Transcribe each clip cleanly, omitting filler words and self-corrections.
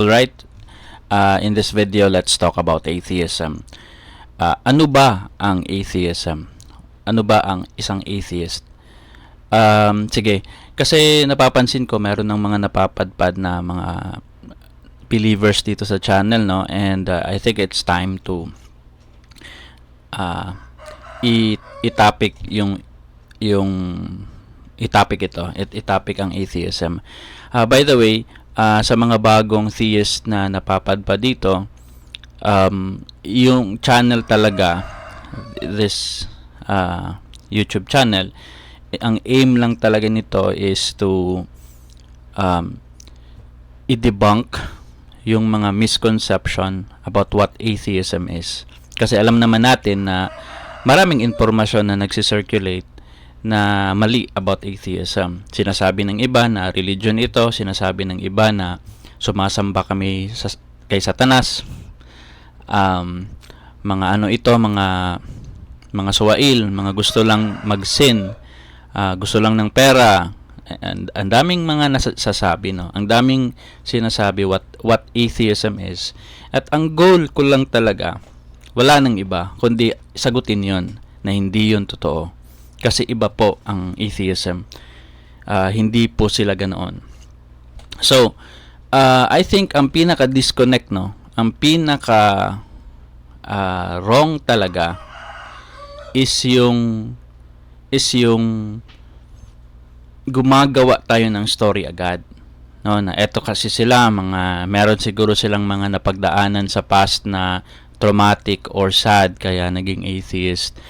Alright, in this video, let's talk about atheism. Ano ba ang atheism? Ano ba ang isang atheist? Sige, kasi napapansin ko meron ng mga napapadpad na mga believers dito sa channel, no? And I think it's time to i-topic i-topic i-topic ang atheism. By the way, sa mga bagong theist na napapadpad dito, yung channel talaga, this YouTube channel, ang aim lang talaga nito is to i-debunk yung mga misconception about what atheism is. Kasi alam naman natin na maraming informasyon na nagsisirculate na mali about atheism. Sinasabi ng iba na religion ito, sinasabi ng iba na sumasamba kami kay Satanas. Mga ano ito, mga suwail, mga gusto lang mag-sin, gusto lang ng pera. And ang daming mga nasasabi, no. Ang daming sinasabi what atheism is. At ang goal ko lang talaga, wala nang iba kundi sagutin 'yon na hindi 'yon totoo. Kasi iba po ang atheism. Hindi po sila ganoon. So, I think ang pinaka-disconnect, no, ang pinaka wrong talaga is yung gumagawa tayo ng story agad. No, na eto kasi sila, meron siguro silang mga napagdaanan sa past na traumatic or sad kaya naging atheist.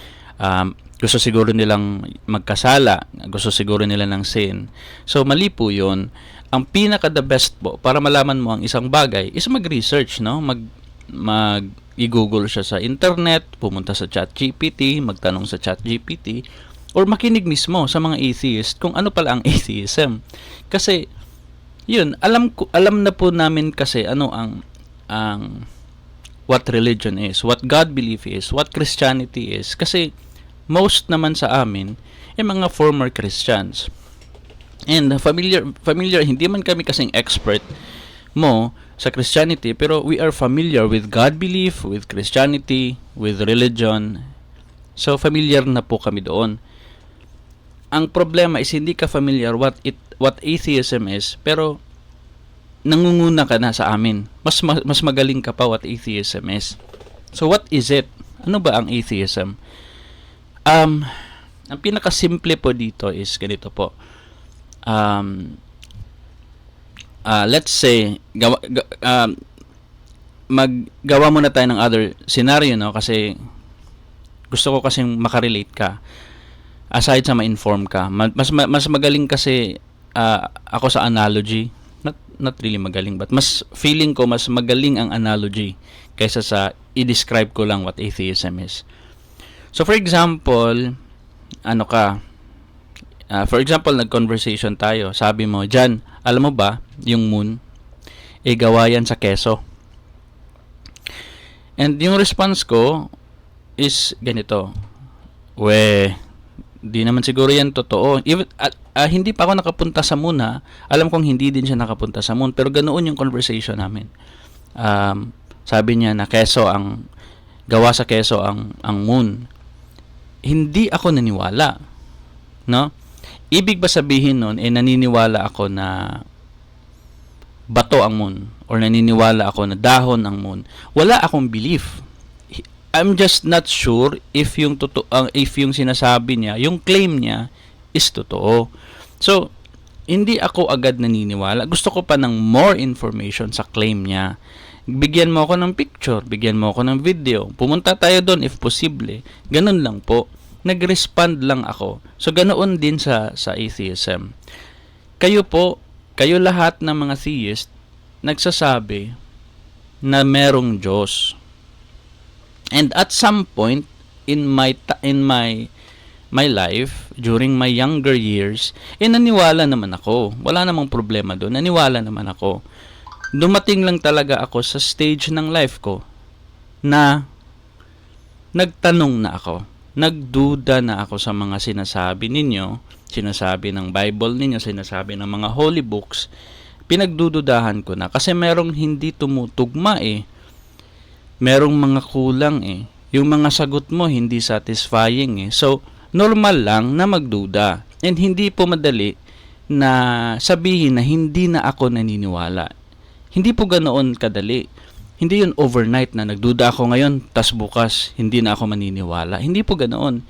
Gusto siguro nilang magkasala, gusto siguro nila ng sin. So mali po 'yun. Ang pinaka the best po para malaman mo ang isang bagay is mag-research, no? I-google siya sa internet, pumunta sa ChatGPT, magtanong sa ChatGPT, or makinig mismo sa mga atheist kung ano pala ang atheism. Kasi 'yun, alam na po namin kasi ano ang what religion is, what God belief is, what Christianity is. Kasi most naman sa amin ay mga former Christians. And familiar, hindi man kami kasing expert mo sa Christianity, pero we are familiar with God belief, with Christianity, with religion. So familiar na po kami doon. Ang problema is hindi ka familiar what atheism is, pero nangunguna ka na sa amin. Mas magaling ka pa what atheism is. So what is it? Ano ba ang atheism? Ang pinakasimple po dito is ganito po. Let's say maggawa muna tayo ng other scenario, no, kasi gusto ko kasing makarelate ka aside sa ma-inform ka. Mas magaling kasi ako sa analogy, not really magaling, but mas feeling ko mas magaling ang analogy kaysa sa i-describe ko lang what atheism is. So for example, nag-conversation tayo. Sabi mo, Jan, alam mo ba, yung moon, gawa yan sa keso. And yung response ko is ganito, di naman siguro yan totoo. Even, hindi pa ako nakapunta sa moon, ha. Alam kong hindi din siya nakapunta sa moon, pero ganoon yung conversation namin. Sabi niya na gawa sa keso ang moon. Hindi ako naniwala, no? Ibig ba sabihin nun, naniniwala ako na bato ang moon, or naniniwala ako na dahon ang moon? Wala akong belief. I'm just not sure if yung sinasabi niya, yung claim niya is totoo. So, hindi ako agad naniniwala. Gusto ko pa ng more information sa claim niya. Bigyan mo ako ng picture, bigyan mo ako ng video, pumunta tayo doon if posible. Ganun lang po. Nag-respond lang ako. So, ganoon din sa atheism. Kayo lahat ng mga theist, nagsasabi na merong Diyos. And at some point in my life, during my younger years, naniwala naman ako. Wala namang problema doon. Naniwala naman ako. Dumating lang talaga ako sa stage ng life ko na nagtanong na ako. Nagduda na ako sa mga sinasabi ninyo, sinasabi ng Bible ninyo, sinasabi ng mga holy books. pinagdududahan ko na. Kasi merong hindi tumutugma eh. Merong mga kulang eh. Yung mga sagot mo hindi satisfying eh. So, normal lang na magduda. And hindi po madali na sabihin na hindi na ako naniniwala. Hindi po ganoon kadali. Hindi yun overnight na nagduda ako ngayon, tas bukas hindi na ako maniniwala. Hindi po ganoon.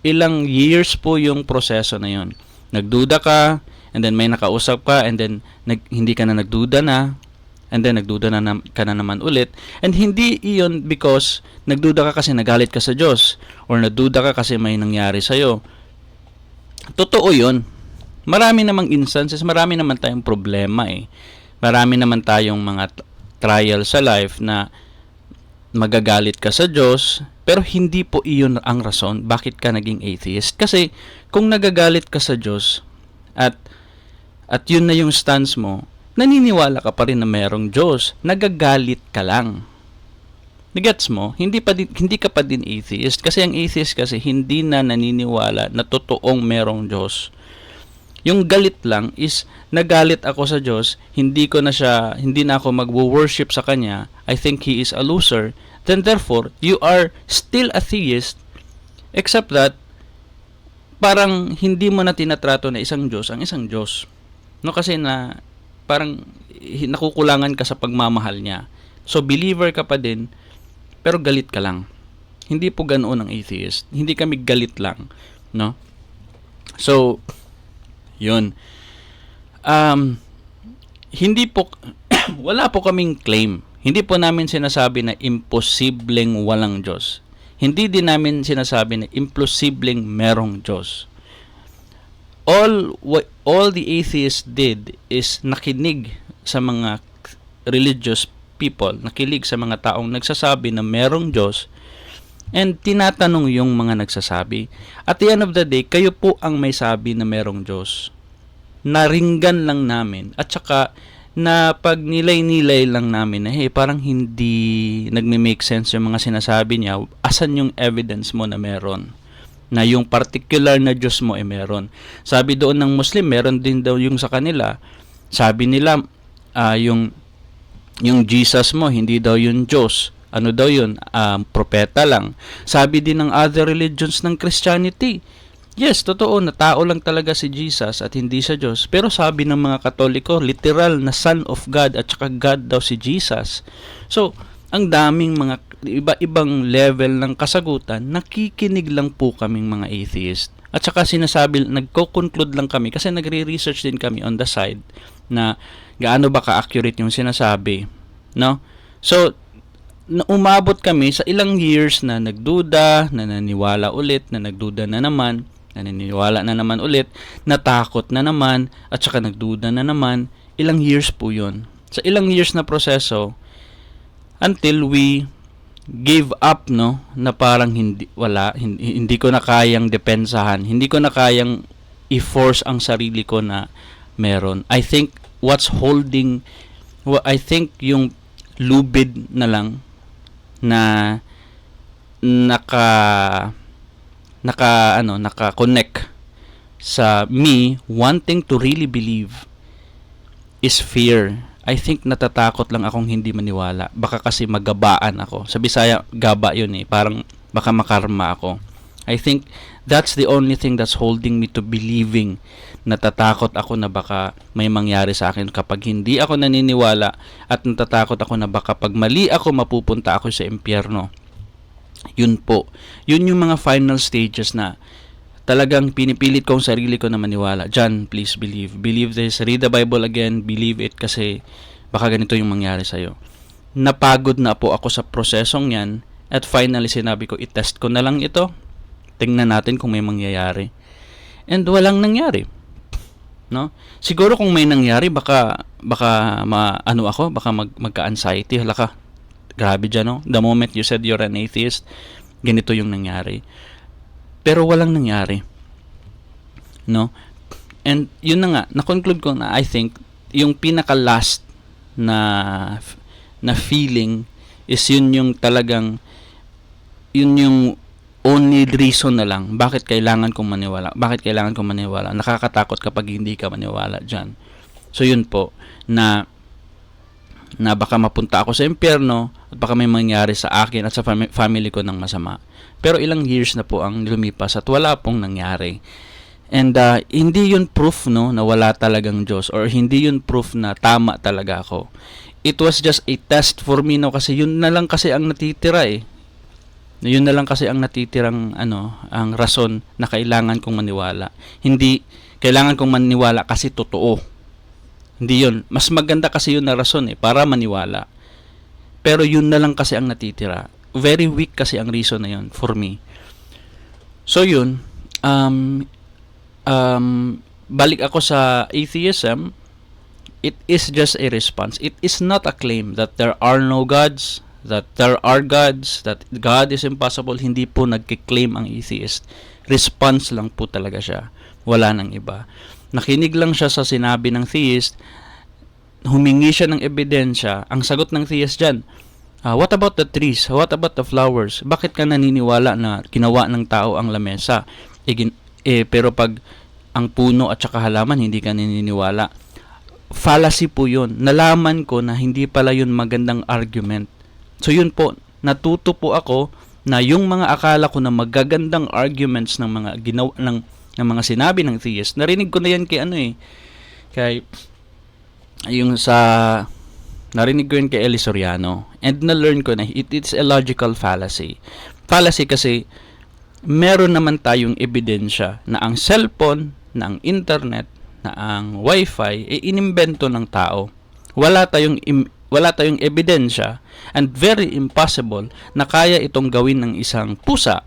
Ilang years po yung proseso na yun. Nagduda ka, and then may nakausap ka, and then hindi ka na nagduda na, and then nagduda na ka na naman ulit. And hindi iyon because nagduda ka kasi nagalit ka sa Diyos, or nagduda ka kasi may nangyari sa'yo. Totoo yun. Marami namang instances, marami naman tayong problema eh. Marami naman tayong mga trial sa life na magagalit ka sa Diyos, pero hindi po iyon ang rason bakit ka naging atheist. Kasi kung nagagalit ka sa Diyos at yun na yung stance mo, naniniwala ka pa rin na merong Diyos. Nagagalit ka lang. Nagets mo? Hindi ka pa din atheist. Kasi ang atheist kasi hindi na naniniwala na totoong merong Diyos. Yung galit lang is nagalit ako sa Diyos, hindi na ako magwo-worship sa Kanya, I think He is a loser, then therefore, you are still a theist, except that, parang hindi mo na tinatrato na isang Diyos ang isang Diyos. No, kasi na, parang nakukulangan ka sa pagmamahal niya. So, believer ka pa din, pero galit ka lang. Hindi po ganoon ang atheist. Hindi kami galit lang. No? So, yun. Hindi po, wala po kaming claim. Hindi po namin sinasabi na imposibleng walang Diyos. Hindi din namin sinasabi na imposibleng merong Diyos. All the atheists did is nakinig sa mga religious people, nakinig sa mga taong nagsasabi na merong Diyos, and tinatanong yung mga nagsasabi. At the end of the day, kayo po ang may sabi na merong Diyos. Naringgan lang namin. At saka, na pag nilay-nilay lang namin na, hey, parang hindi nagme-make sense yung mga sinasabi niya. Asan yung evidence mo na meron? Na yung particular na Diyos mo ay meron. Sabi doon ng Muslim, meron din daw yung sa kanila. Sabi nila, yung Jesus mo, hindi daw yun Diyos. Ano daw yun? Propeta lang. Sabi din ng other religions ng Christianity, yes, totoo na tao lang talaga si Jesus at hindi siya Diyos. Pero sabi ng mga Katoliko, literal na Son of God at saka God daw si Jesus. So, ang daming mga iba-ibang level ng kasagutan, nakikinig lang po kaming mga atheist. At saka sinasabi, nagko-conclude lang kami kasi nagre-research din kami on the side na gaano ba ka-accurate yung sinasabi. No? So, umabot kami sa ilang years na nagduda, na naniwala ulit, na nagduda na naman, naniniwala na naman ulit, natakot na naman, at saka nagduda na naman. Ilang years po yun. Sa ilang years na proseso, until we gave up, no, na parang hindi ko na kayang depensahan, hindi ko na kayang i-force ang sarili ko na meron. I think yung lubid na lang na naka-connect sa me wanting to really believe is fear. I think natatakot lang akong hindi maniwala. Baka kasi magabaan ako. Sa Bisaya, gaba yun eh. Parang baka makarma ako. I think that's the only thing that's holding me to believing. Natatakot ako na baka may mangyari sa akin kapag hindi ako naniniwala, at natatakot ako na baka pag mali ako, mapupunta ako sa impyerno. Yun po. Yun yung mga final stages na talagang pinipilit kong sarili ko na maniwala. John, please believe. Believe this. Read the Bible again. Believe it kasi baka ganito yung mangyari sa'yo. Napagod na po ako sa prosesong yan, at finally sinabi ko, itest ko na lang ito. Tingnan natin kung may mangyayari. And walang nangyari. No? Siguro kung may nangyari, baka magka-anxiety. Hala ka, grabe dyan, no? The moment you said you're an atheist, ganito yung nangyari. Pero walang nangyari. No? And yun na nga, na-conclude ko na I think yung pinaka-last na feeling is yun yung talagang yung only reason na lang bakit kailangan kong maniwala. Nakakatakot kapag hindi ka maniwala dyan. So yun po, na baka mapunta ako sa impyerno at baka may mangyari sa akin at sa family ko ng masama. Pero ilang years na po ang lumipas at wala pong nangyari. And hindi yun proof na wala talagang Diyos, or hindi yun proof na tama talaga ako. It was just a test for me kasi yun na lang kasi ang natitira eh. Yun na lang kasi ang natitirang ang rason na kailangan kong maniwala. Hindi kailangan kong maniwala kasi totoo. Hindi yun. Mas maganda kasi yun na rason para maniwala. Pero yun na lang kasi ang natitira. Very weak kasi ang reason na yun for me. So yun, balik ako sa atheism. It is just a response. It is not a claim that there are no gods, that there are gods, that God is impossible. Hindi po nagkiklaim ang atheist. Response lang po talaga siya. Wala nang iba. Nakinig lang siya sa sinabi ng theist, humingi siya ng ebidensya. Ang sagot ng theist dyan, what about the trees? What about the flowers? Bakit ka naniniwala na ginawa ng tao ang lamesa? Pero pag ang puno at saka halaman, hindi ka naniniwala. Fallacy po yun. Nalaman ko na hindi pala yun magandang argument. So yun po, natuto po ako na yung mga akala ko na magagandang arguments ng mga ginawa ng mga sinabi ng theist, narinig ko na yan kay yung sa narinig ko yun kay Eli Soriano, and na-learn ko na it's a logical fallacy. Fallacy kasi meron naman tayong ebidensya na ang cellphone, na ang internet, na ang wifi inimbento ng tao. Wala tayong ebidensya, and very impossible na kaya itong gawin ng isang pusa.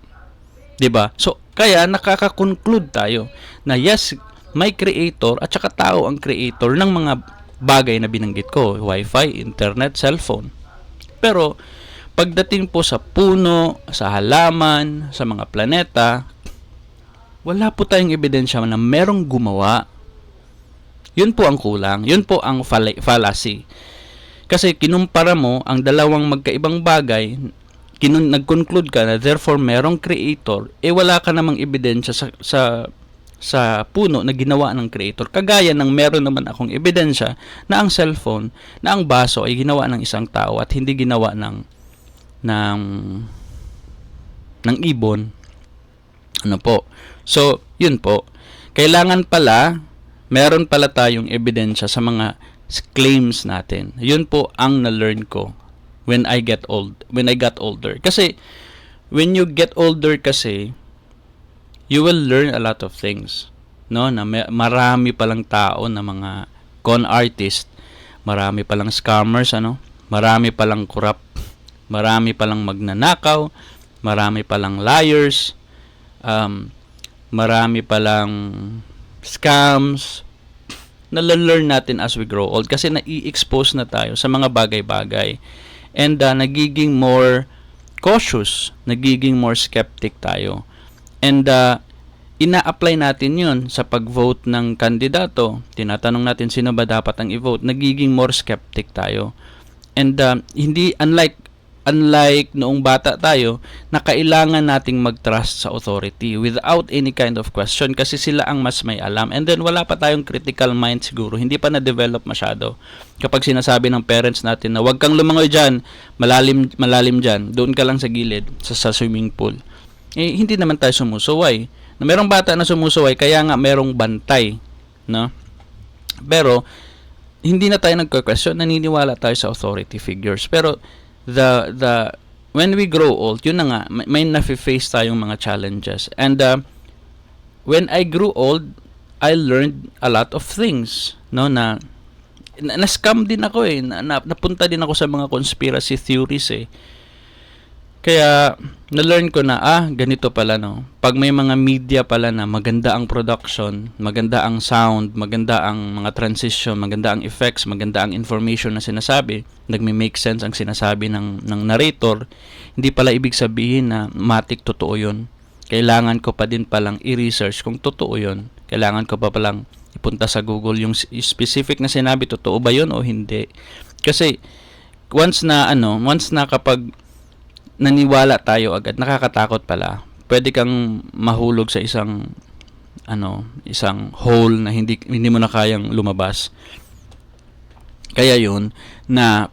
'Di ba? So kaya nakaka-conclude tayo na yes, may creator at saka tao ang creator ng mga bagay na binanggit ko, wifi, internet, cellphone. Pero pagdating po sa puno, sa halaman, sa mga planeta, wala po tayong ebidensya na merong gumawa. Yun po ang kulang. Yun po ang fallacy. Kasi kinumpara mo ang dalawang magkaibang bagay, nag-conclude ka na therefore merong creator, wala ka namang ebidensya sa puno na ginawa ng creator. Kagaya ng meron naman akong ebidensya na ang cellphone, na ang baso ay ginawa ng isang tao at hindi ginawa ng ibon. So, yun po. Kailangan pala, meron pala tayong ebidensya sa mga claims natin. Yun po ang na-learn ko when I got older. Kasi when you get older kasi, you will learn a lot of things. Na marami palang tao na mga con artist, marami palang scammers, marami palang corrupt, marami palang magnanakaw, marami palang liars, marami palang scams. Na-learn natin as we grow old kasi na-i-expose na tayo sa mga bagay-bagay. And nagiging more cautious, nagiging more skeptic tayo. And ina-apply natin yun sa pag-vote ng kandidato. Tinatanong natin sino ba dapat ang i-vote. Nagiging more skeptic tayo. And hindi unlike noong bata tayo, na kailangan nating mag-trust sa authority without any kind of question kasi sila ang mas may alam. And then wala pa tayong critical mind siguro, hindi pa na-develop masyado. Kapag sinasabi ng parents natin na huwag kang lumangoy dyan, malalim dyan, doon ka lang sa gilid, sa swimming pool. Hindi naman tayo sumusuway. Na merong bata na sumusuway, kaya nga merong bantay. No? Pero, hindi na tayo nagka-question, naniniwala tayo sa authority figures. Pero, when we grow old, yun na nga, may na-face tayong mga challenges. And when I grew old, I learned a lot of things, na-scam din ako napunta din ako sa mga conspiracy theories Kaya na-learn ko na ganito pala pag may mga media pala na maganda ang production, maganda ang sound, maganda ang mga transition, maganda ang effects, maganda ang information na sinasabi, nagme-make sense ang sinasabi ng narrator, hindi pala ibig sabihin na matik totoo 'yon. Kailangan ko pa din palang i-research kung totoo 'yon. Kailangan ko pa palang ipunta sa Google yung specific na sinabi, totoo ba 'yon o hindi. Kasi once na kapag naniwala tayo agad, nakakatakot pala. Pwede kang mahulog sa isang hole na hindi mo na kayang lumabas. Kaya yun, na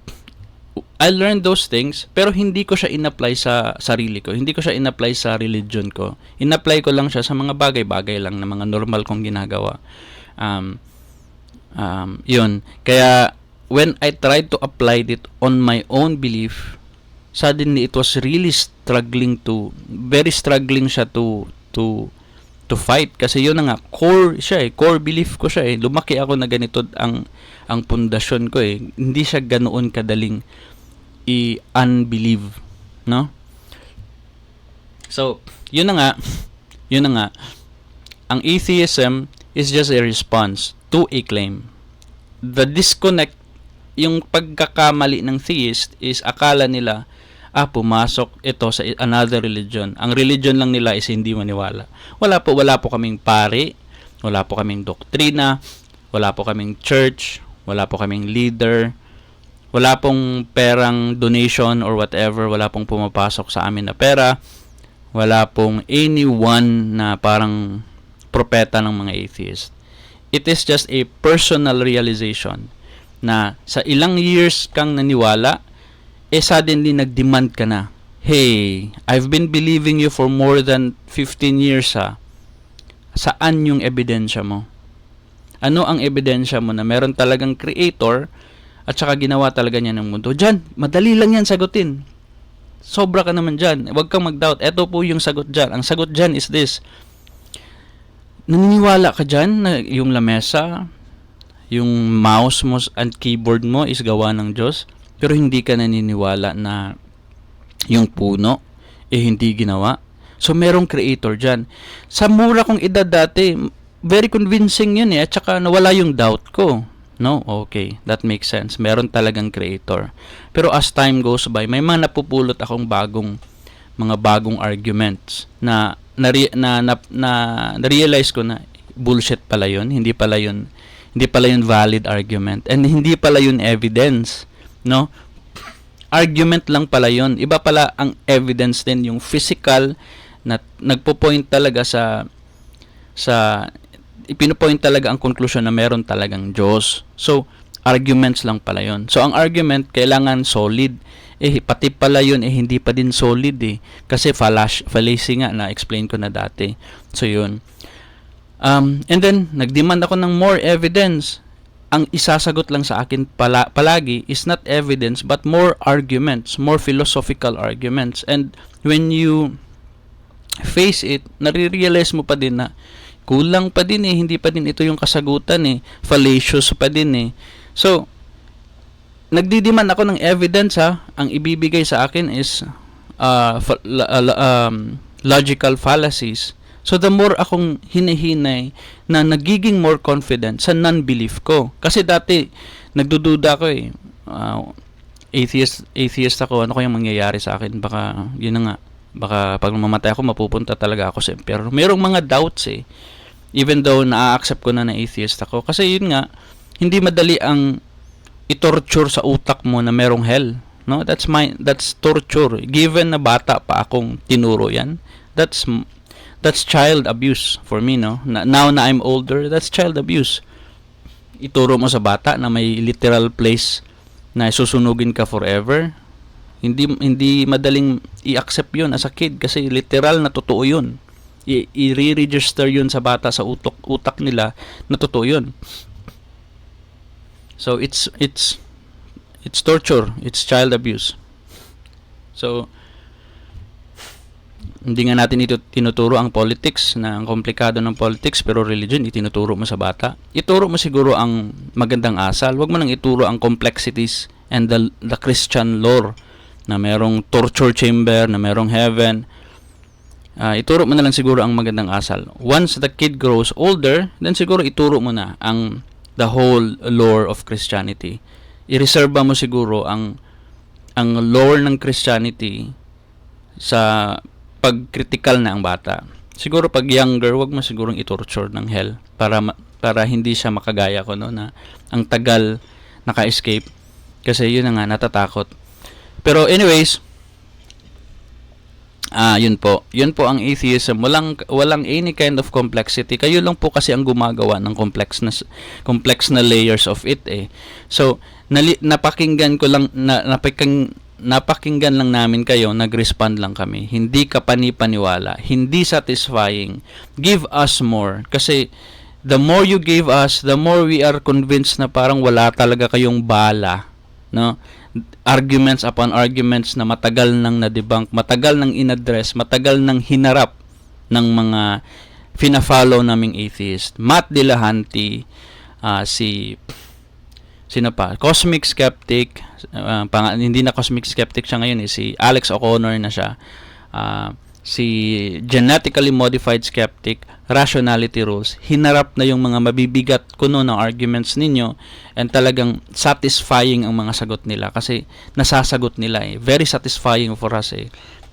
I learned those things, pero hindi ko siya in-apply sa sarili ko. Hindi ko siya in-apply sa religion ko. In-apply ko lang siya sa mga bagay-bagay lang na mga normal kong ginagawa. Yun. Kaya, when I tried to apply it on my own belief, suddenly it was really very struggling siya to fight. Kasi yun na nga, core belief ko siya eh. Lumaki ako na ganito ang pundasyon ko eh. Hindi siya ganoon kadaling i-unbelieve, no? So, yun na nga, ang atheism is just a response to a claim. The disconnect, yung pagkakamali ng theist is akala nila, pumasok ito sa another religion. Ang religion lang nila is hindi maniwala. Wala po kaming pari, wala po kaming doktrina, wala po kaming church, wala po kaming leader, wala pong perang donation or whatever, wala pong pumapasok sa amin na pera, wala pong anyone na parang propeta ng mga atheist. It is just a personal realization na sa ilang years kang naniwala, suddenly nag-demand ka na, hey, I've been believing you for more than 15 years ha. Saan yung ebidensya mo? Ano ang ebidensya mo na meron talagang creator at saka ginawa talaga niya ng mundo? Diyan, madali lang yan sagutin. Sobra ka naman dyan. Huwag kang mag-doubt. Ito po yung sagot dyan. Ang sagot dyan is this. Naniniwala ka dyan na yung lamesa, yung mouse mo and keyboard mo is gawa ng Diyos, pero hindi ka naniniwala na yung puno hindi ginawa. So, merong creator dyan. Sa mura kong edad dati, very convincing yun at saka nawala yung doubt ko. No? Okay, that makes sense. Meron talagang creator. Pero as time goes by, may mga napupulot akong mga bagong arguments na na-realize ko na bullshit pala yun. Hindi pala yun valid argument. And hindi pala yun evidence. No? Argument lang pala yun. Iba pala ang evidence din, yung physical na nagpo-point talaga sa ipino-point talaga ang conclusion na meron talagang Diyos. So, arguments lang pala yun. So, ang argument kailangan solid. Pati pala yun, hindi pa din solid eh. Kasi fallacy nga, na-explain ko na dati. So, yun. And then, nag-demand ako ng more evidence. Ang isasagot lang sa akin palagi is not evidence, but more arguments, more philosophical arguments. And when you face it, nare-realize mo pa din na kulang pa din hindi pa din ito yung kasagutan fallacious pa din So, nagdidiman ako ng evidence ang ibibigay sa akin is logical fallacies. So, the more akong hinihinay na nagiging more confident sa non-belief ko. Kasi dati, nagdududa ko atheist ako, ano kayang mangyayari sa akin? Baka, yun na nga, baka pag mamatay ako, mapupunta talaga ako sa impyerno. Merong mga doubts even though na-accept ko na atheist ako. Kasi yun nga, hindi madali ang i-torture sa utak mo na merong hell. No? That's torture. Given na bata pa akong tinuro yan, that's child abuse for me, no? Now na I'm older, that's child abuse. Ituro mo sa bata na may literal place na susunugin ka forever. Hindi madaling i-accept yun as a kid kasi literal na totoo yun. I-re-register yun sa bata sa utak nila na totoo yun. So it's torture, it's child abuse. So hindi nga natin ito tinuturo ang politics, na ang komplikado ng politics, pero religion itinuturo mo sa bata. Ituro mo siguro ang magandang asal, wag mo nang ituro ang complexities and the Christian lore na merong torture chamber, na merong heaven. Ituro mo na lang siguro ang magandang asal. Once the kid grows older, then siguro ituro mo na the whole lore of Christianity. I-reserve mo siguro ang lore ng Christianity sa pag-critical na ang bata. Siguro pag younger, wag mo sigurong i-torture ng hell para hindi siya makagaya ko, no, na ang tagal naka-escape. Kasi yun na nga, natatakot. Pero anyways, yun po ang atheism. Walang any kind of complexity. Kayo lang po kasi ang gumagawa ng complex na layers of it So, napakinggan ko lang napakinggan lang namin kayo, nag-respond lang kami. Hindi ka panipaniwala, hindi satisfying. Give us more. Kasi the more you give us, the more we are convinced na parang wala talaga kayong bala, no? Arguments upon arguments na matagal nang na-debunk, matagal nang in-address, matagal nang hinarap ng mga fina-follow naming atheist. Matt Dillahunty, sino pa? Cosmic Skeptic, hindi na Cosmic Skeptic siya ngayon, si Alex O'Connor na siya. Si Genetically Modified Skeptic, Rationality Rules, hinarap na yung mga mabibigat kuno ng arguments ninyo, and talagang satisfying ang mga sagot nila kasi nasasagot nila very satisfying for us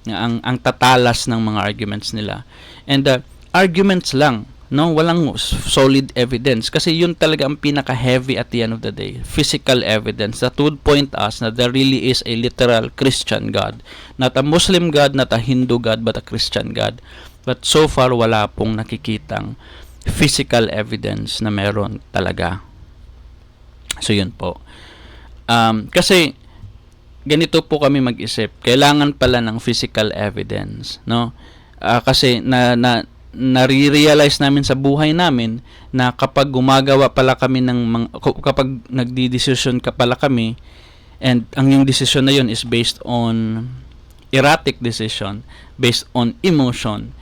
ang tatalas ng mga arguments nila. And arguments lang, no, walang solid evidence kasi yun talaga ang pinaka-heavy at the end of the day, physical evidence that would point us na there really is a literal Christian God, not a Muslim God, not a Hindu God, but a Christian God. But so far wala pong nakikitang physical evidence na meron talaga. So yun po, kasi ganito po kami mag-isip, kailangan pala ng physical evidence, no? Kasi nare-realize namin sa buhay namin na kapag gumagawa pala kami kapag nagdi-decision ka pala kami, and ang yung decision na yun is based on erratic decision, based on emotion,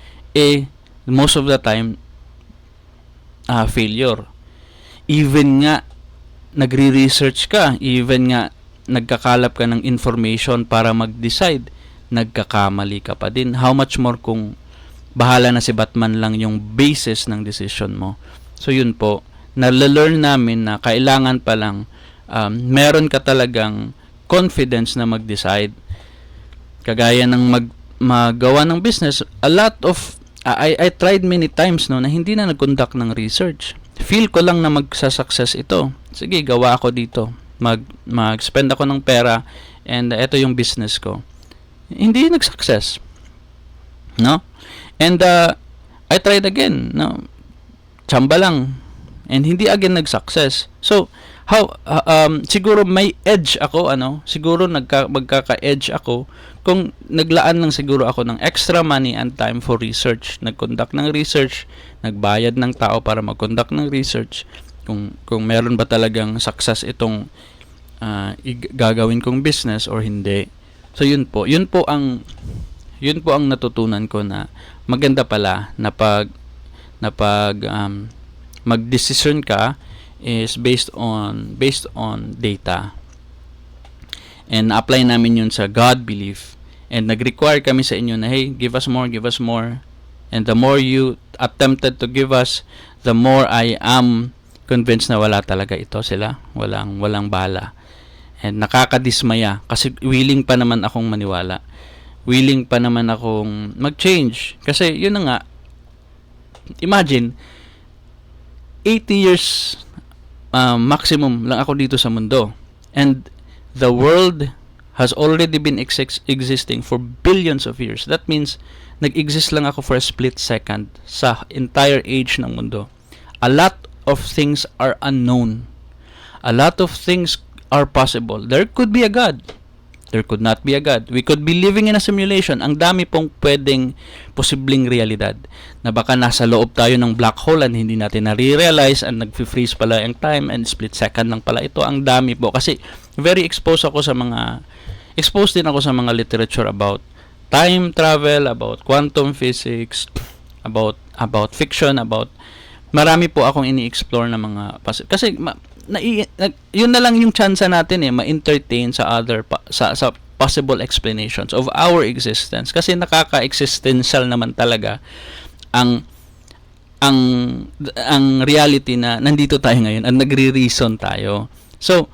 most of the time failure. Even nga nagre-research ka, even nga nagkakalap ka ng information para mag-decide, nagkakamali ka pa din. How much more kung bahala na si Batman lang yung basis ng decision mo. So yun po, nalalearn namin na kailangan pa lang meron ka talagang confidence na mag-decide. Kagaya ng magawa ng business, a lot of I tried many times na hindi na nag-conduct ng research. Feel ko lang na magsa-success ito. Sige, gawa ako dito. Mag-spend ako ng pera, and ito yung business ko. Hindi nag-success. No? And I tried again, no? Tsamba lang. And hindi again nag-success. So, siguro may edge ako, siguro magkaka-edge ako kung naglaan lang siguro ako ng extra money and time for research. Nag-conduct ng research, nagbayad ng tao para mag-conduct ng research. Kung meron ba talagang success itong gagawin kong business or hindi. So, yun po ang natutunan ko na maganda pala na pag mag-decision ka is based on data. And apply namin yun sa God belief. And nag-require kami sa inyo na, hey, give us more. And the more you attempted to give us, the more I am convinced na wala talaga ito sila. Walang bala. And nakakadismaya kasi willing pa naman akong maniwala. Willing pa naman akong mag-change. Kasi yun na nga, imagine, 80 years maximum lang ako dito sa mundo. And the world has already been existing for billions of years. That means, nag-exist lang ako for a split second sa entire age ng mundo. A lot of things are unknown. A lot of things are possible. There could be a God. There could not be a God. We could be living in a simulation. Ang dami pong pwedeng posibleng realidad na baka nasa loob tayo ng black hole and hindi natin nare-realize and nag-freeze pala yung time and split second lang pala ito. Ang dami po. Kasi very exposed din ako sa mga literature about time travel, about quantum physics, about fiction, marami po akong ini-explore na mga kasi yun na lang yung chance natin ma-entertain sa sa possible explanations of our existence, kasi nakaka-existential naman talaga ang reality na nandito tayo ngayon at nagre-reason tayo. So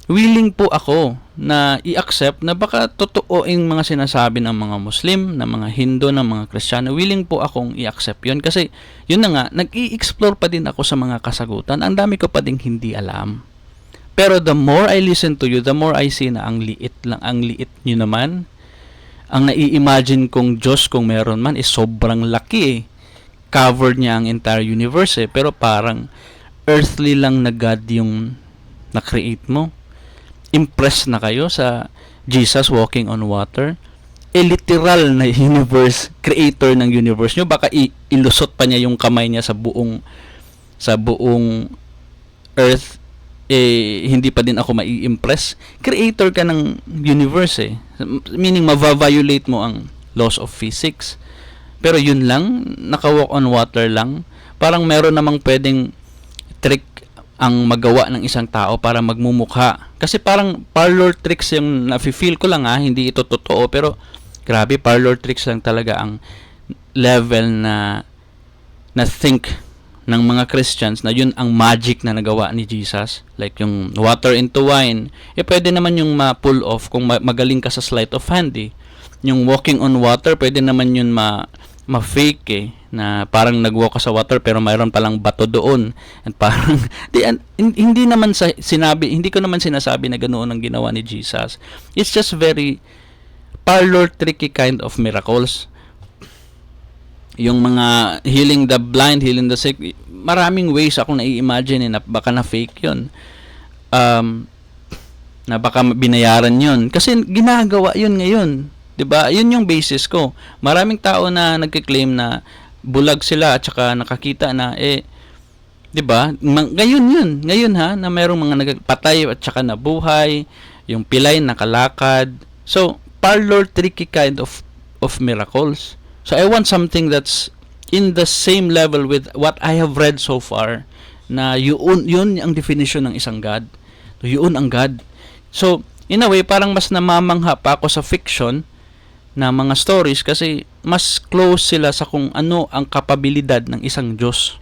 willing po ako na i-accept na baka totoo yung mga sinasabi ng mga Muslim, ng mga Hindu, ng mga Kristiyano. Willing po akong i-accept yun kasi yun na nga, nag-i-explore pa din ako sa mga kasagutan. Ang dami ko pa ding hindi alam. Pero the more I listen to you, the more I see na ang liit nyo naman. Ang nai-imagine kong Diyos, kung meron man, is sobrang laki. Covered niya ang entire universe pero parang earthly lang na God yung na-create mo. impressed na kayo sa Jesus walking on water? Literal na universe, creator ng universe nyo, baka ilusot pa niya yung kamay niya sa buong earth, hindi pa din ako mai-impress. Creator ka ng universe meaning ma-violate mo ang laws of physics, pero yun lang, naka-walk on water lang. Parang meron namang pwedeng trick ang magawa ng isang tao para magmumukha, kasi parang parlor tricks yung nafe-feel ko lang, hindi ito totoo, pero grabe, parlor tricks lang talaga ang level na think ng mga Christians na yun ang magic na nagawa ni Jesus. Like yung water into wine, pwede naman yung ma-pull off kung magaling ka sa sleight of hand. Yung walking on water, pwede naman yun ma-fake na parang nag-walk ka sa water pero mayroon palang bato doon. And parang hindi ko naman sinasabi na ganoon ang ginawa ni Jesus. It's just very parlor tricky kind of miracles. Yung mga healing the blind, healing the sick, maraming ways akong nai-imagine na baka na fake yun. Na baka binayaran yun. Kasi ginagawa yun ngayon. 'Di ba? Yun yung basis ko. Maraming tao na nagke-claim na bulag sila at saka nakakita na 'di ba? Ngayon na mayroong mga nagpatay at saka nabuhay, yung pilay nakalakad. So, parlor tricky kind of miracles. So I want something that's in the same level with what I have read so far, na yun ang definition ng isang God. So, yun ang God. So, in a way, parang mas namamangha pa ako sa fiction na mga stories kasi mas close sila sa kung ano ang kapabilidad ng isang Diyos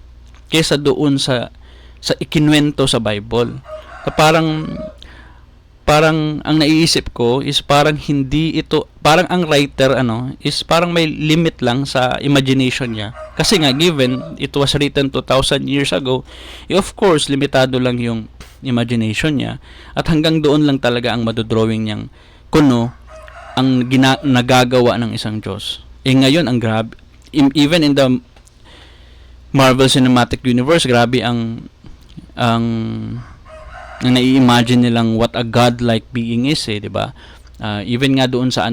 kaysa doon sa ikinwento sa Bible. So, parang ang naiisip ko is parang parang ang writer is parang may limit lang sa imagination niya. Kasi nga, given it was written 2,000 years ago, of course limitado lang yung imagination niya at hanggang doon lang talaga ang madodrawing niyang kuno ang nagagawa ng isang Diyos. Ngayon ang grabe, even in the Marvel Cinematic Universe, grabe ang na nai-imagine nilang what a godlike being is, 'di ba? Even nga doon sa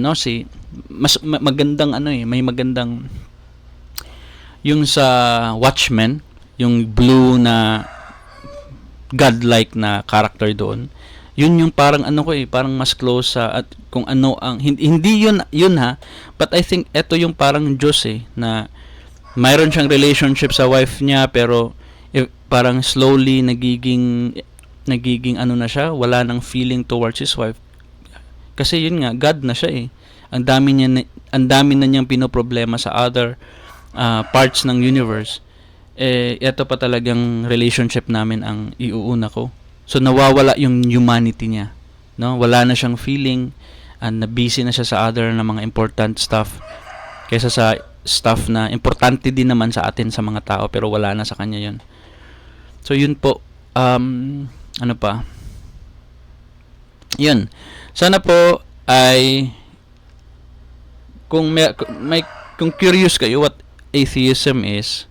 magandang may magandang yung sa Watchmen, yung blue na godlike na character doon. Yun yung parang parang mas close sa at kung ano ang hindi yun but I think ito yung parang Diyos na mayroon siyang relationship sa wife niya pero parang slowly nagiging na siya, wala nang feeling towards his wife. Kasi yun nga, God na siya Ang dami na niyang pinoproblema sa other parts ng universe. Ito pa talagang relationship namin ang iuuna ko. So nawawala yung humanity niya. No? Wala na siyang feeling and na-busy na siya sa other na mga important stuff kaysa sa stuff na importante din naman sa atin sa mga tao pero wala na sa kanya yun. So yun po, ano pa? Yun. Sana po ay kung curious kayo what atheism is,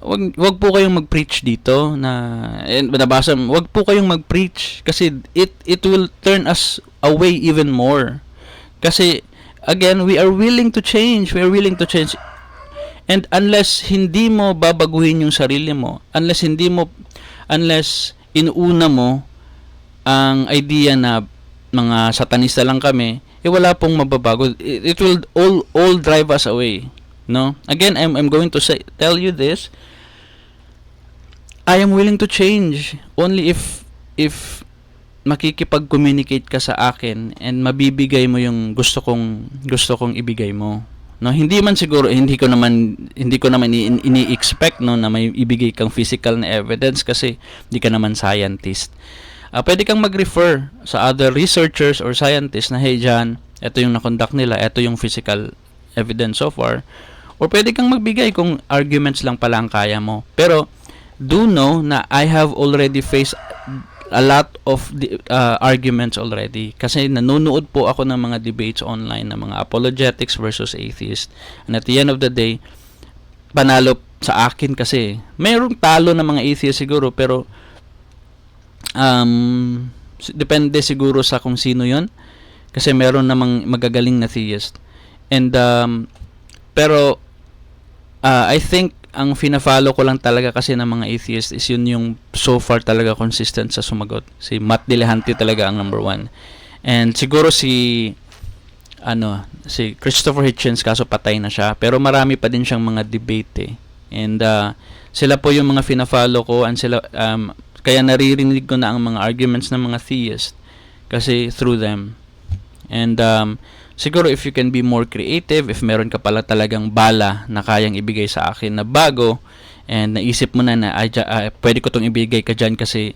wag po kayong mag-preach dito wag po kayong mag-preach kasi it will turn us away even more. Kasi again, we are willing to change. And unless hindi mo babaguhin yung sarili mo, unless inuuna mo ang idea na mga satanista lang kami, wala pong mababago. It will all drive us away. No? Again, I'm going to tell you this. I am willing to change only if makikipag-communicate ka sa akin and mabibigay mo yung gusto kong ibigay mo. No, hindi man siguro hindi ko naman ini-expect na may ibigay kang physical na evidence kasi hindi ka naman scientist. Pwede kang mag-refer sa other researchers or scientists na hey John, ito yung na-conduct nila, ito yung physical evidence so far. Or pwede kang magbigay kung arguments lang pala ang kaya mo. Pero do know na I have already faced a lot of arguments already kasi nanonood po ako ng mga debates online ng mga apologetics versus atheist, and at the end of the day panalo sa akin kasi mayroong talo ng mga atheist siguro pero Depende siguro sa kung sino yon. Kasi meron namang magagaling na theist. And pero I think ang fina-follow ko lang talaga kasi ng mga atheist is yun yung so far talaga consistent sa sumagot. Si Matt Dillahunty talaga ang number one. And siguro si Christopher Hitchens, kaso patay na siya. Pero marami pa din siyang mga debate eh. And sila po yung mga fina-follow ko, and sila kaya naririnig ko na ang mga arguments ng mga theist kasi through them. And siguro if you can be more creative, if meron ka pala talagang bala na kayang ibigay sa akin na bago, and naisip mo na pwede ko tong ibigay ka dyan kasi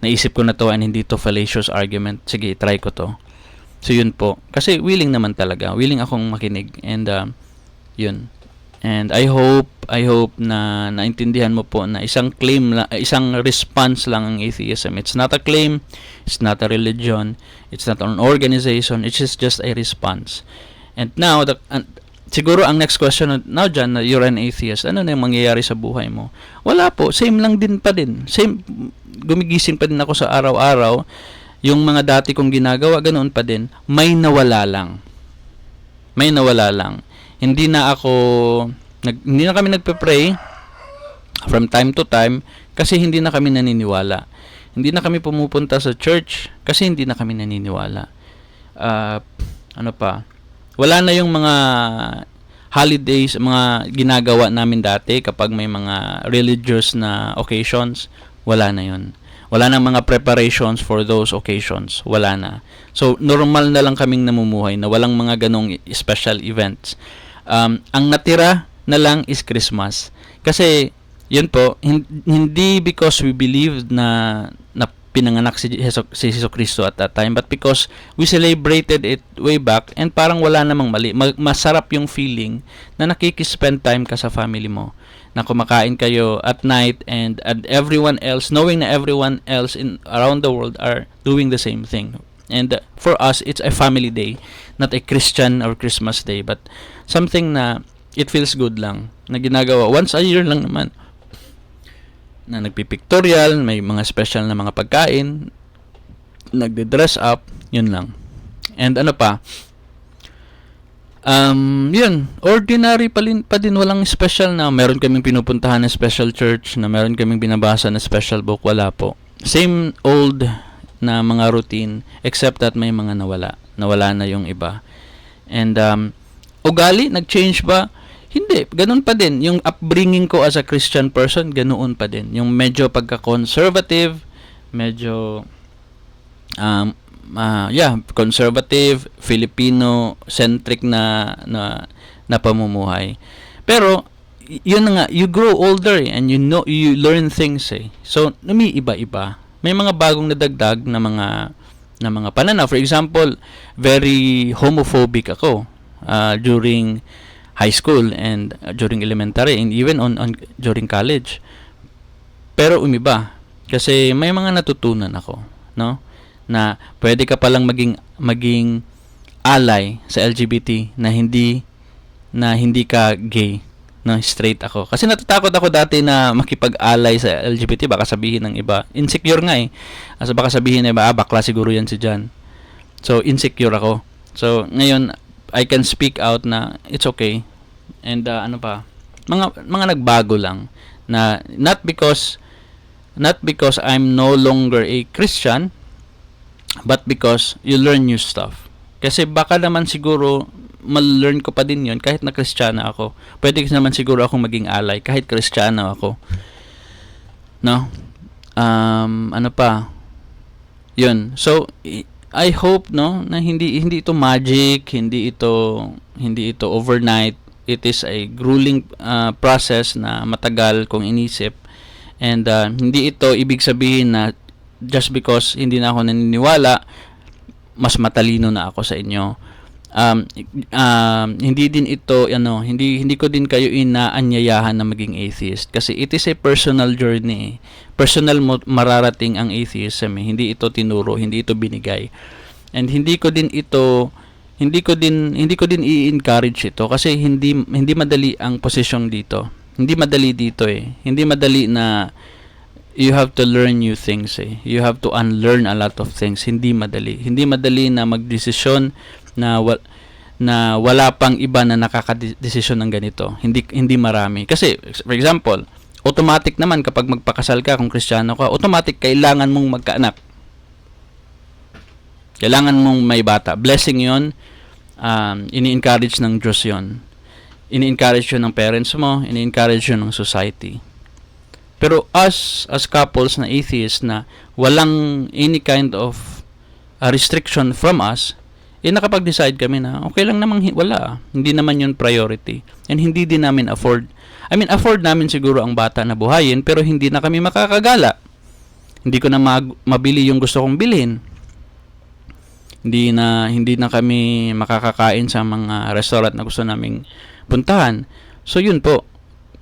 naisip ko na to and hindi to fallacious argument, sige, try ko to. So yun po, kasi willing naman talaga, willing akong makinig. And yun. And I hope na naintindihan mo po na isang response lang ang atheism. It's not a claim, it's not a religion, it's not an organization, it's just a response. And now, siguro ang next question now dyan, na you're an atheist, ano na yung mangyayari sa buhay mo? Wala po, same lang din pa din. Same, gumigising pa din ako sa araw-araw, yung mga dati kong ginagawa, ganoon pa din, may nawala lang. Hindi na kami nagpe-pray from time to time kasi hindi na kami naniniwala. Hindi na kami pumupunta sa church kasi hindi na kami naniniwala. Wala na yung mga holidays, mga ginagawa namin dati kapag may mga religious na occasions. Wala na yun. Wala na mga preparations for those occasions. Wala na. So, normal na lang kaming namumuhay na walang mga ganong special events. Ang natira na lang is Christmas. Kasi, yun po, hindi because we believed na pinanganak si Jesu Cristo at that time, but because we celebrated it way back and parang wala namang mali. Masarap yung feeling na nakikispend time ka sa family mo, na kumakain kayo at night and everyone else, knowing na everyone else around the world are doing the same thing. And for us, it's a family day, not a Christian or Christmas day, but something na it feels good lang, na ginagawa once a year lang naman, na nagpipictorial, may mga special na mga pagkain, nagde-dress up, yun lang. And yun, ordinary pa din, walang special na meron kaming pinupuntahan na special church, na meron kaming binabasa na special book, wala po. Same old na mga routine, except that may mga nawala na yung iba. And ugali, nag-change ba? Hindi, ganun pa din. Yung upbringing ko as a Christian person, ganoon pa din. Yung medyo pagka-conservative, medyo conservative, Filipino-centric na pamumuhay. Pero yun na nga, you grow older and you learn things eh. So, iba-iba. May mga bagong nadagdag na mga pananaw. For example, very homophobic ako during high school and during elementary and even during college. Pero umiba kasi may mga natutunan ako, no? Na pwede ka palang maging ally sa LGBT na hindi ka gay, no, straight ako. Kasi natatakot ako dati na makipag-ally sa LGBT, baka sabihin ng iba, insecure nga eh. Asa baka sabihin ng iba, bakla siguro yan si John. So insecure ako. So ngayon I can speak out na it's okay. And mga nagbago lang na not because I'm no longer a Christian, but because you learn new stuff. Kasi baka naman siguro ma-learn ko pa din yon kahit na Kristiyana ako. Pwede naman siguro akong maging ally kahit Kristiyana ako. No? Yun. So I hope no na hindi ito magic, hindi ito overnight. It is a grueling process na matagal kong inisip. And hindi ito ibig sabihin na just because hindi na ako naniniwala, mas matalino na ako sa inyo. Hindi din ito, hindi ko din kayo inaanyayahan na maging atheist. Kasi it is a personal journey. Personal mo mararating ang atheism. Hindi ito tinuro, hindi ito binigay. And hindi ko din i-encourage ito kasi hindi madali ang posisyon dito. Hindi madali dito eh. Hindi madali na you have to learn new things eh. You have to unlearn a lot of things. Hindi madali. Hindi madali na magdesisyon na na wala pang iba na nakakadesisyon ng ganito. Hindi marami. Kasi for example, automatic naman kapag magpakasal ka kung Kristiyano ka, automatic kailangan mong magkaanak. Kailangan mong may bata. Blessing 'yon. Ini-encourage ng Diyos 'yon. Ini-encourage 'yon ng parents mo, ini-encourage 'yon ng society. Pero as couples na atheists na walang any kind of restriction from us, nakapag-decide kami na okay lang namang wala. Hindi naman yun priority. And hindi din namin afford. Afford namin siguro ang bata na buhayin, pero hindi na kami makakagala. Hindi ko na mabili yung gusto kong bilhin. Hindi na kami makakakain sa mga restaurant na gusto naming puntahan. So yun po.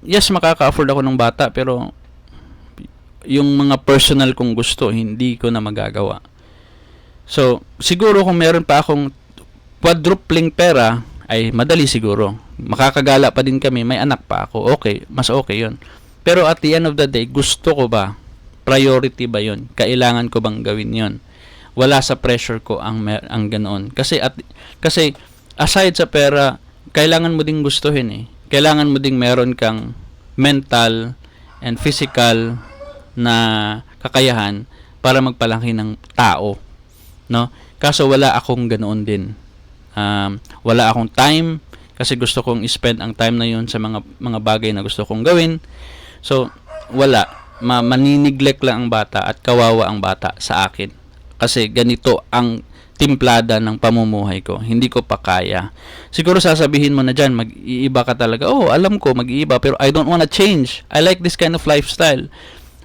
Yes, makaka-afford ako ng bata, pero yung mga personal kong gusto, hindi ko na magagawa. So, siguro kung meron pa akong quadrupling pera, ay madali siguro. Makakagala pa din kami, may anak pa ako. Okay, mas okay yun. Pero at the end of the day, gusto ko ba? Priority ba yun? Kailangan ko bang gawin yun? Wala sa pressure ko ang ganoon. Kasi aside sa pera, kailangan mo ding gustuhin eh. Kailangan mo ding meron kang mental and physical na kakayahan para magpalaki ng tao, no? Kaso wala akong ganoon din. Wala akong time kasi gusto kong i-spend ang time na 'yon sa mga bagay na gusto kong gawin. So wala, maniniglect lang ang bata at kawawa ang bata sa akin. Kasi ganito ang timplada ng pamumuhay ko. Hindi ko pa kaya. Siguro sasabihin mo na dyan, mag-iiba ka talaga. Oh, alam ko, mag-iiba, pero I don't wanna change. I like this kind of lifestyle.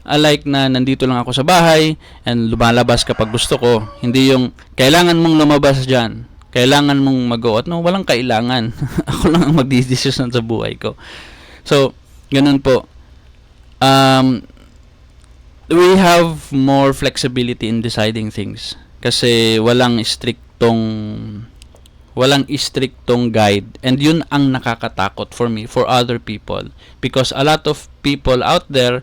I like na nandito lang ako sa bahay and lumalabas kapag gusto ko. Hindi yung kailangan mong lumabas dyan. Kailangan mong mag-go out. No, walang kailangan. Ako lang ang magdidesisyon sa buhay ko. So, ganun po. We have more flexibility in deciding things. Kasi walang istriktong guide. And yun ang nakakatakot for me, for other people. Because a lot of people out there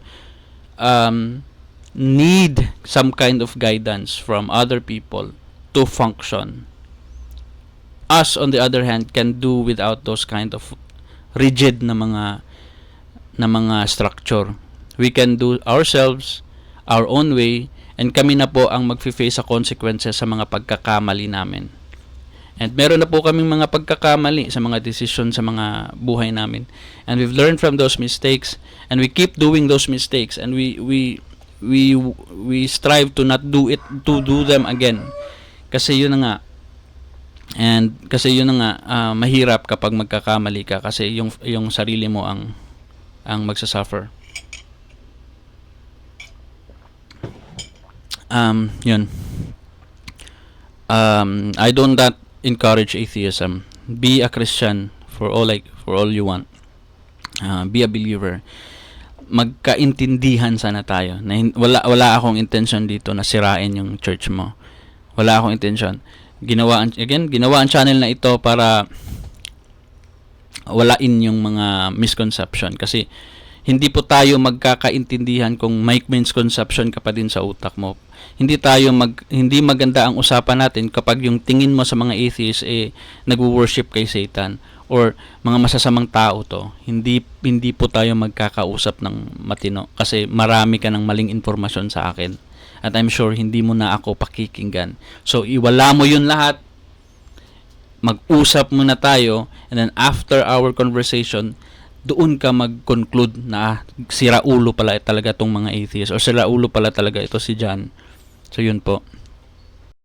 need some kind of guidance from other people to function. Us, on the other hand, can do without those kind of rigid na mga structure. We can do ourselves, our own way, and kami na po ang magfi-face sa consequences sa mga pagkakamali namin. And meron na po kaming mga pagkakamali sa mga decision sa mga buhay namin. And we've learned from those mistakes, and we keep doing those mistakes, and we strive to not do do them again. Kasi yun na nga. And kasi yun na nga, mahirap kapag magkakamali ka kasi yung sarili mo ang magsasuffer. Yun. I don't that encourage atheism. Be a Christian for all you want. Be a believer. Magkaintindihan sana tayo. Wala akong intention dito na sirain yung church mo. Wala akong intention. Ginawa ang channel na ito para walain yung mga misconception kasi hindi po tayo magkakaintindihan kung may misconception ka pa din sa utak mo. Hindi maganda ang usapan natin kapag yung tingin mo sa mga atheists nagwo-worship kay Satan or mga masasamang tao to. Hindi po tayo magkakausap ng matino kasi marami ka ng maling informasyon sa akin. At I'm sure hindi mo na ako pakikinggan. So iwala mo yun lahat. Mag-usap muna tayo and then after our conversation, doon ka mag-conclude na sira ulo pala talaga tong mga atheists or sira ulo pala talaga ito si John. So yun po.